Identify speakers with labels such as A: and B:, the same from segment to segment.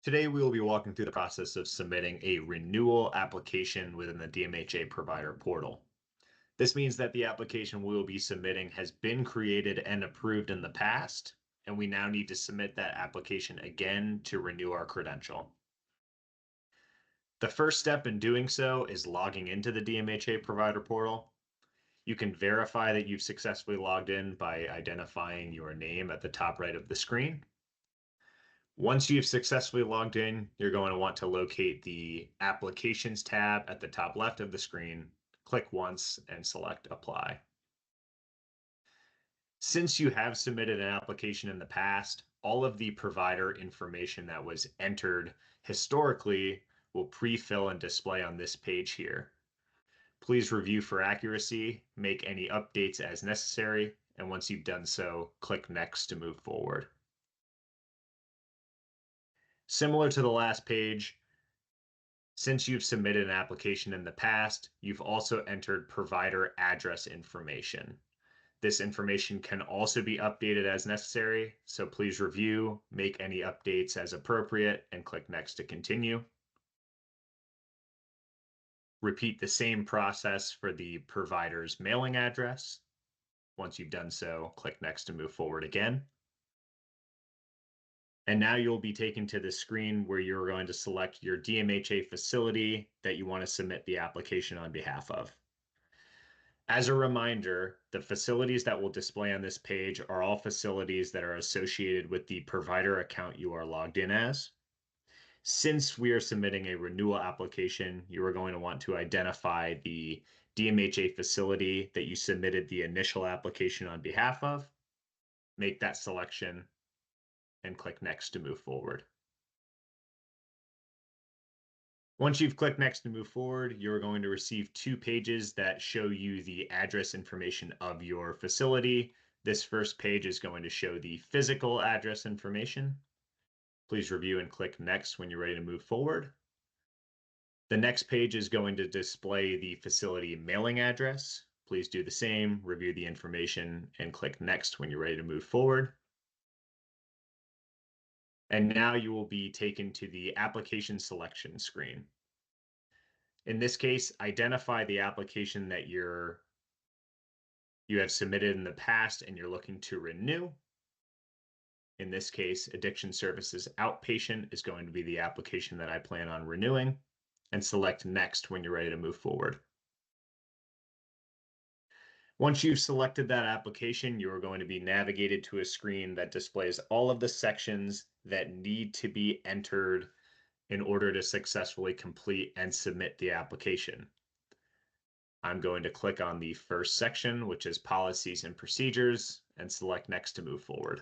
A: Today, we will be walking through the process of submitting a renewal application within the DMHA provider portal. This means that the application we will be submitting has been created and approved in the past, and we now need to submit that application again to renew our credential. The first step in doing so is logging into the DMHA provider portal. You can verify that you've successfully logged in by identifying your name at the top right of the screen. Once you've successfully logged in, you're going to want to locate the Applications tab at the top left of the screen, click once, and select Apply. Since you have submitted an application in the past, all of the provider information that was entered historically will pre-fill and display on this page here. Please review for accuracy, make any updates as necessary, and once you've done so, click Next to move forward. Similar to the last page, since you've submitted an application in the past, you've also entered provider address information. This information can also be updated as necessary, so please review, make any updates as appropriate, and click Next to continue. Repeat the same process for the provider's mailing address. Once you've done so, click Next to move forward again. And now you'll be taken to the screen where you're going to select your DMHA facility that you want to submit the application on behalf of. As a reminder, the facilities that will display on this page are all facilities that are associated with the provider account you are logged in as. Since we are submitting a renewal application, you are going to want to identify the DMHA facility that you submitted the initial application on behalf of, make that selection, and click Next to move forward. Once you've clicked Next to move forward, you're going to receive two pages that show you the address information of your facility. This first page is going to show the physical address information. Please review and click Next when you're ready to move forward. The next page is going to display the facility mailing address. Please do the same, review the information, and click Next when you're ready to move forward. And now you will be taken to the application selection screen. In this case, identify the application that you have submitted in the past and you're looking to renew. In this case, Addiction Services Outpatient is going to be the application that I plan on renewing, and select Next when you're ready to move forward. Once you've selected that application, you are going to be navigated to a screen that displays all of the sections that need to be entered in order to successfully complete and submit the application. I'm going to click on the first section, which is Policies and Procedures, and select Next to move forward.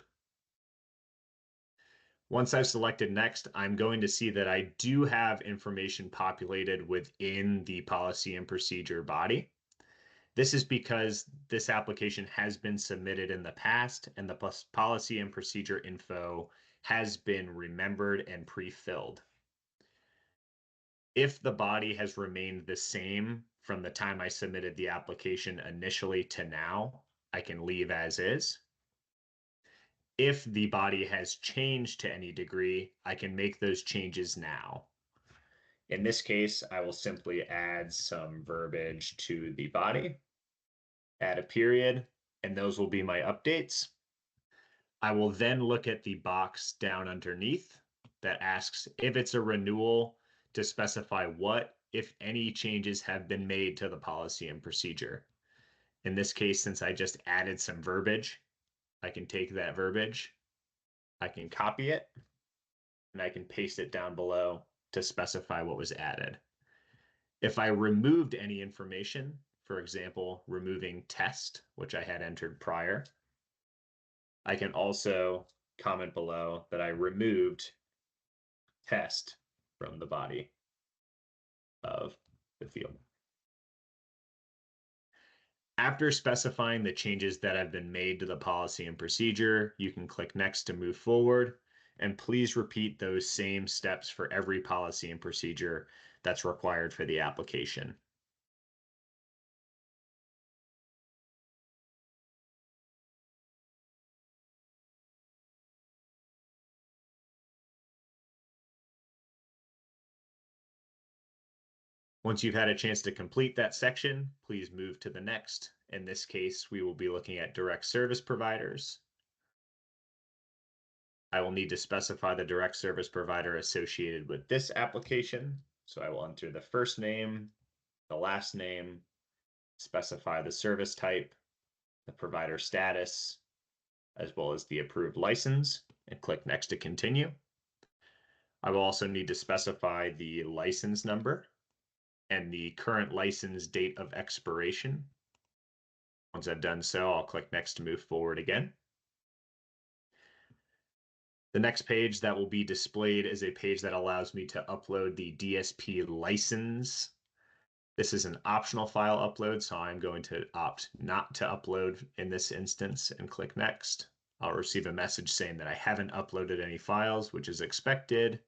A: Once I've selected Next, I'm going to see that I do have information populated within the policy and procedure body. This is because this application has been submitted in the past and the policy and procedure info has been remembered and pre-filled. If the body has remained the same from the time I submitted the application initially to now, I can leave as is. If the body has changed to any degree, I can make those changes now. In this case, I will simply add some verbiage to the body, add a period, and those will be my updates. I will then look at the box down underneath that asks if it's a renewal to specify what, if any, changes have been made to the policy and procedure. In this case, since I just added some verbiage, I can take that verbiage, I can copy it, and I can paste it down below to specify what was added. If I removed any information, for example, removing test, which I had entered prior, I can also comment below that I removed test from the body of the field. After specifying the changes that have been made to the policy and procedure, you can click Next to move forward, and please repeat those same steps for every policy and procedure that's required for the application. Once you've had a chance to complete that section, please move to the next. In this case, we will be looking at direct service providers. I will need to specify the direct service provider associated with this application. So I will enter the first name, the last name, specify the service type, the provider status, as well as the approved license, and click Next to continue. I will also need to specify the license number and the current license date of expiration. Once I've done so, I'll click Next to move forward again. The next page that will be displayed is a page that allows me to upload the DSP license. This is an optional file upload, so I'm going to opt not to upload in this instance and click Next. I'll receive a message saying that I haven't uploaded any files, which is expected,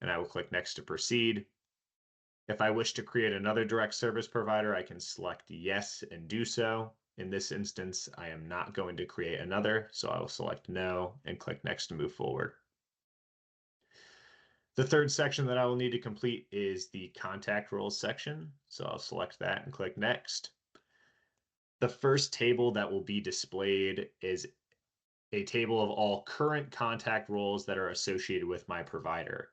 A: and I will click Next to proceed. If I wish to create another direct service provider, I can select yes and do so. In this instance, I am not going to create another, so I will select no and click Next to move forward. The third section that I will need to complete is the contact rules section, so I'll select that and click Next. The first table that will be displayed is a table of all current contact rules that are associated with my provider.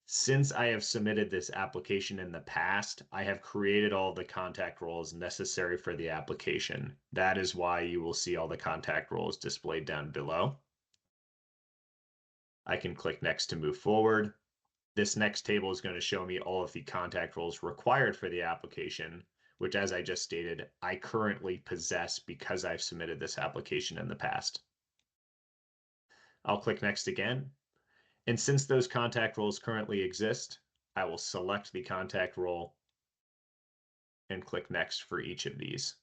A: Since I have submitted this application in the past, I have created all the contact roles necessary for the application. That is why you will see all the contact roles displayed down below. I can click Next to move forward. This next table is going to show me all of the contact roles required for the application, which, as I just stated, I currently possess because I've submitted this application in the past. I'll click Next again. And since those contact roles currently exist, I will select the contact role and click Next for each of these.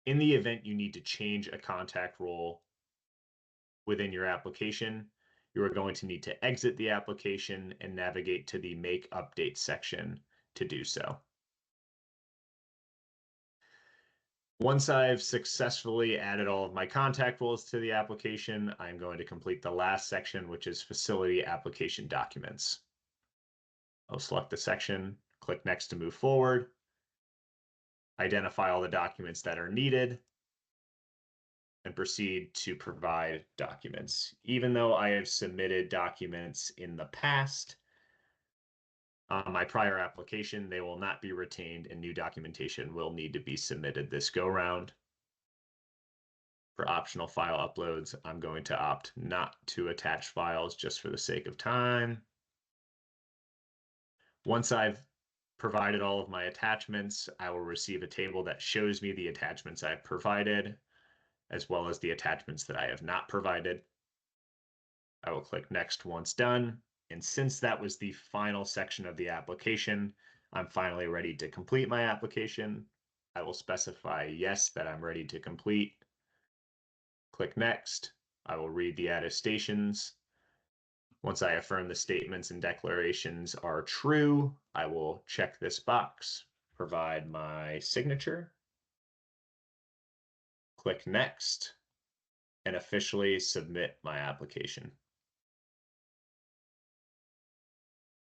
A: In the event you need to change a contact role within your application, you are going to need to exit the application and navigate to the Make Update section to do so. Once I've successfully added all of my contact roles to the application, I'm going to complete the last section, which is Facility Application Documents. I'll select the section, click Next to move forward, identify all the documents that are needed, and proceed to provide documents. Even though I have submitted documents in the past, on my prior application, they will not be retained and new documentation will need to be submitted this go round. For optional file uploads, I'm going to opt not to attach files just for the sake of time. Once I've provided all of my attachments, I will receive a table that shows me the attachments I've provided, as well as the attachments that I have not provided. I will click Next once done. And since that was the final section of the application, I'm finally ready to complete my application. I will specify yes that I'm ready to complete. Click Next. I will read the attestations. Once I affirm the statements and declarations are true, I will check this box, provide my signature, click Next, and officially submit my application.